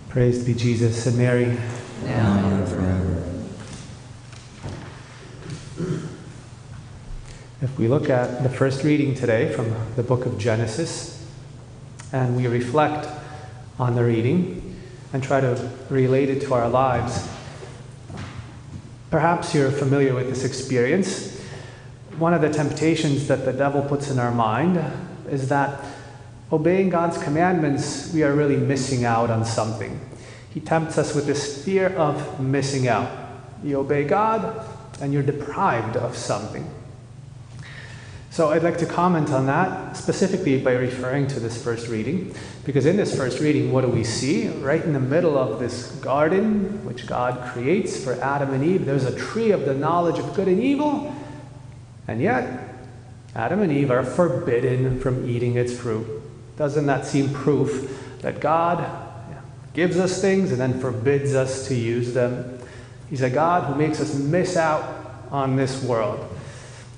Praised be Jesus and Mary. Now and forever. If we look at the first reading today from the book of Genesis, and we reflect on the reading and try to relate it to our lives, perhaps you're familiar with this experience. One of the temptations that the devil puts in our mind is that obeying God's commandments, we are really missing out on something. He tempts us with this fear of missing out. You obey God, and you're deprived of something. So I'd like to comment on that, specifically by referring to this first reading, because in this first reading, what do we see? Right in the middle of this garden, which God creates for Adam and Eve, there's a tree of the knowledge of good and evil, and yet Adam and Eve are forbidden from eating its fruit. Doesn't that seem proof that God gives us things and then forbids us to use them? He's a God who makes us miss out on this world.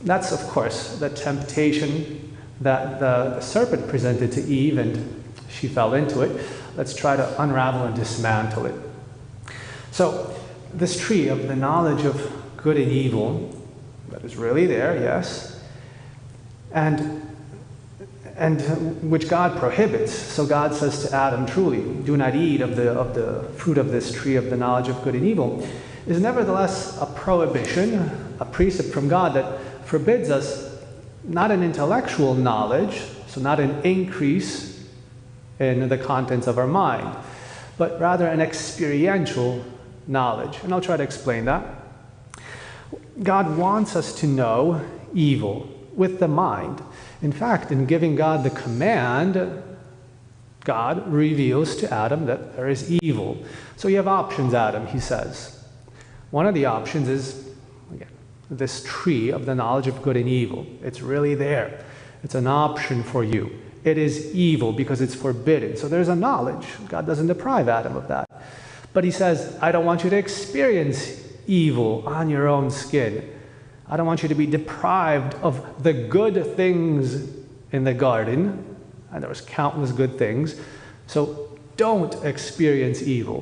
That's, of course, the temptation that the serpent presented to Eve, and she fell into it. Let's try to unravel and dismantle it. So, this tree of the knowledge of good and evil, that is really there, yes, and which God prohibits. So God says to Adam, truly, do not eat of the fruit of this tree of the knowledge of good and evil, is nevertheless a prohibition, a precept from God that forbids us not an intellectual knowledge, so not an increase in the contents of our mind, but rather an experiential knowledge. And I'll try to explain that. God wants us to know evil with the mind. In fact, in giving God the command, God reveals to Adam that there is evil. So you have options, Adam, he says. One of the options is, again, this tree of the knowledge of good and evil. It's really there. It's an option for you. It is evil because it's forbidden. So there's a knowledge. God doesn't deprive Adam of that. But he says, I don't want you to experience evil on your own skin. I don't want you to be deprived of the good things in the garden. And there was countless good things. So don't experience evil.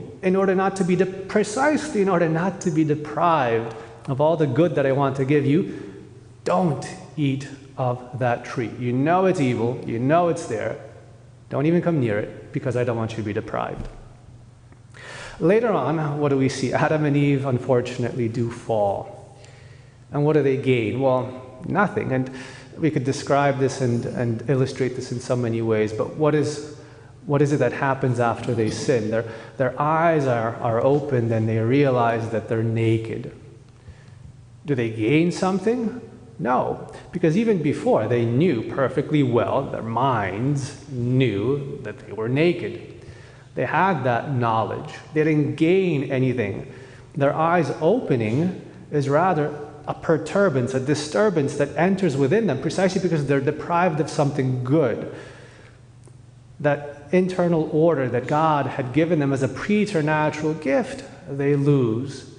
Precisely in order not to be deprived of all the good that I want to give you, don't eat of that tree. You know it's evil. You know it's there. Don't even come near it, because I don't want you to be deprived. Later on, what do we see? Adam and Eve, unfortunately, do fall. And what do they gain? Well, nothing. And we could describe this and illustrate this in so many ways, but what is it that happens after they sin? Their eyes are opened and they realize that they're naked. Do they gain something? No, because even before they knew perfectly well, their minds knew that they were naked. They had that knowledge. They didn't gain anything. Their eyes opening is rather a perturbance, a disturbance that enters within them precisely because they're deprived of something good. That internal order that God had given them as a preternatural gift, they lose.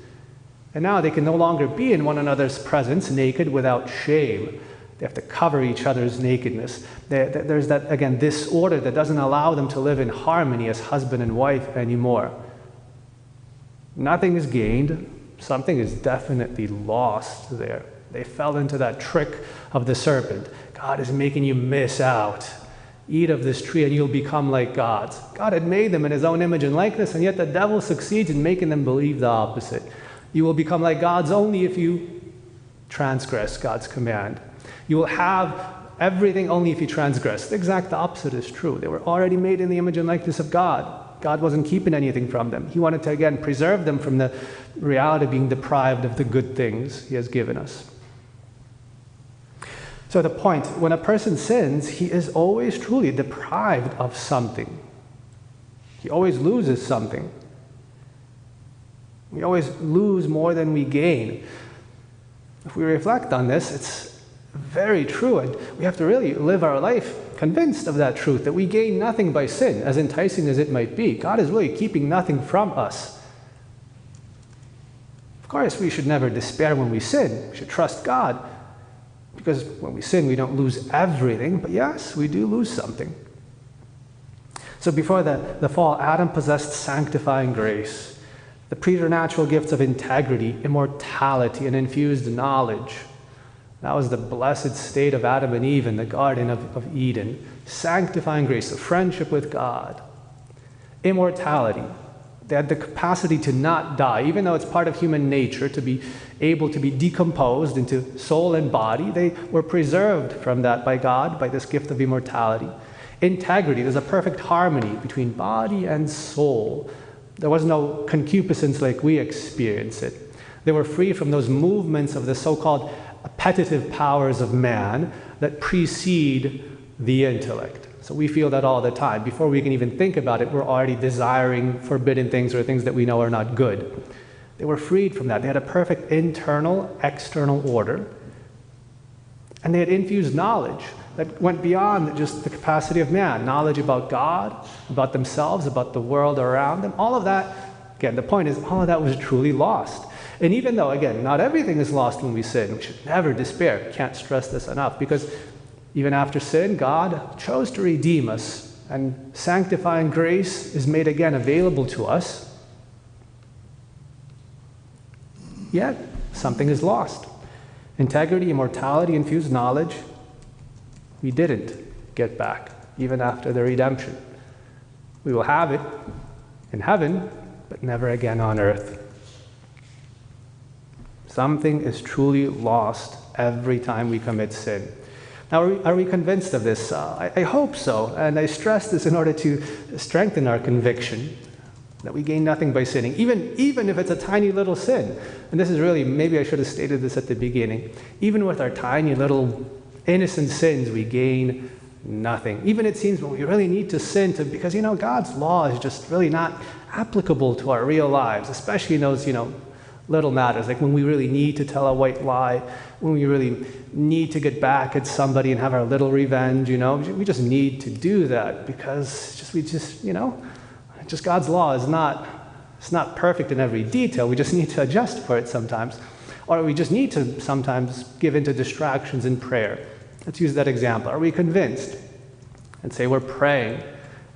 And now they can no longer be in one another's presence naked without shame. They have to cover each other's nakedness. There's that, again, disorder that doesn't allow them to live in harmony as husband and wife anymore. Nothing is gained. Something is definitely lost there. They fell into that trick of the serpent. God is making you miss out. Eat of this tree and you'll become like God. God had made them in his own image and likeness, and yet the devil succeeds in making them believe the opposite. You will become like gods only if you transgress God's command. You will have everything only if you transgress. The exact opposite is true. They were already made in the image and likeness of God. God wasn't keeping anything from them. He wanted to, again, preserve them from the reality of being deprived of the good things he has given us. So the point, when a person sins, he is always truly deprived of something. He always loses something. We always lose more than we gain. If we reflect on this, it's very true, and we have to really live our life convinced of that truth, that we gain nothing by sin, as enticing as it might be. God is really keeping nothing from us. Of course, we should never despair when we sin. We should trust God, because when we sin, we don't lose everything, but yes, we do lose something. So before the fall, Adam possessed sanctifying grace, the preternatural gifts of integrity, immortality, and infused knowledge. That was the blessed state of Adam and Eve in the Garden of Eden. Sanctifying grace, a friendship with God. Immortality. They had the capacity to not die, even though it's part of human nature to be able to be decomposed into soul and body. They were preserved from that by God, by this gift of immortality. Integrity. There's a perfect harmony between body and soul. There was no concupiscence like we experience it. They were free from those movements of the so-called appetitive powers of man that precede the intellect. So we feel that all the time. Before we can even think about it, we're already desiring forbidden things or things that we know are not good. They were freed from that. They had a perfect internal, external order. And they had infused knowledge that went beyond just the capacity of man. Knowledge about God, about themselves, about the world around them. All of that, again, the point is, all of that was truly lost. And even though, again, not everything is lost when we sin, we should never despair. Can't stress this enough, because even after sin, God chose to redeem us, and sanctifying grace is made again available to us. Yet, something is lost. Integrity, immortality, infused knowledge, we didn't get back, even after the redemption. We will have it in heaven, but never again on earth. Something is truly lost every time we commit sin. Now, are we convinced of this? I hope so, and I stress this in order to strengthen our conviction that we gain nothing by sinning, even if it's a tiny little sin. And this is really, maybe I should have stated this at the beginning, even with our tiny little innocent sins, we gain nothing. Even it seems when we really need to sin because, God's law is just really not applicable to our real lives, especially in those, little matters, like when we really need to tell a white lie, when we really need to get back at somebody and have our little revenge, we just need to do that because just God's law is not perfect in every detail. We just need to adjust for it sometimes. Or we just need to sometimes give into distractions in prayer. Let's use that example. Are we convinced? And say we're praying,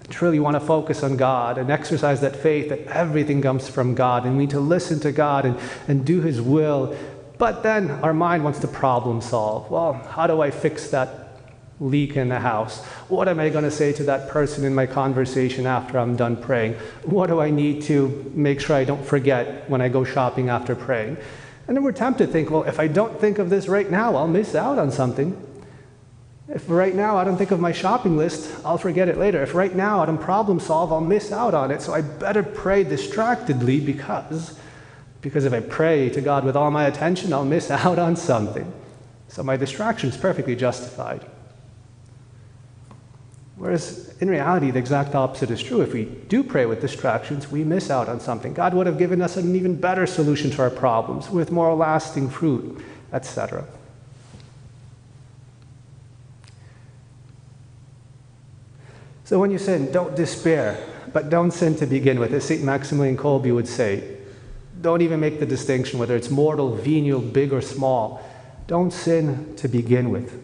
truly want to focus on God and exercise that faith that everything comes from God and we need to listen to God and do His will. But then our mind wants to problem solve. Well, how do I fix that leak in the house? What am I going to say to that person in my conversation after I'm done praying? What do I need to make sure I don't forget when I go shopping after praying? And then we're tempted to think, well, if I don't think of this right now, I'll miss out on something. If right now I don't think of my shopping list, I'll forget it later. If right now I don't problem solve, I'll miss out on it. So I better pray distractedly because if I pray to God with all my attention, I'll miss out on something. So my distraction is perfectly justified. Whereas in reality, the exact opposite is true. If we do pray with distractions, we miss out on something. God would have given us an even better solution to our problems with more lasting fruit, etc. So when you sin, don't despair, but don't sin to begin with. As St. Maximilian Kolbe would say, don't even make the distinction whether it's mortal, venial, big or small. Don't sin to begin with.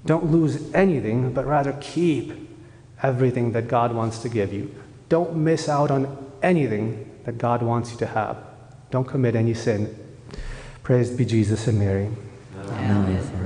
Don't lose anything, but rather keep everything that God wants to give you. Don't miss out on anything that God wants you to have. Don't commit any sin. Praised be Jesus and Mary. Amen.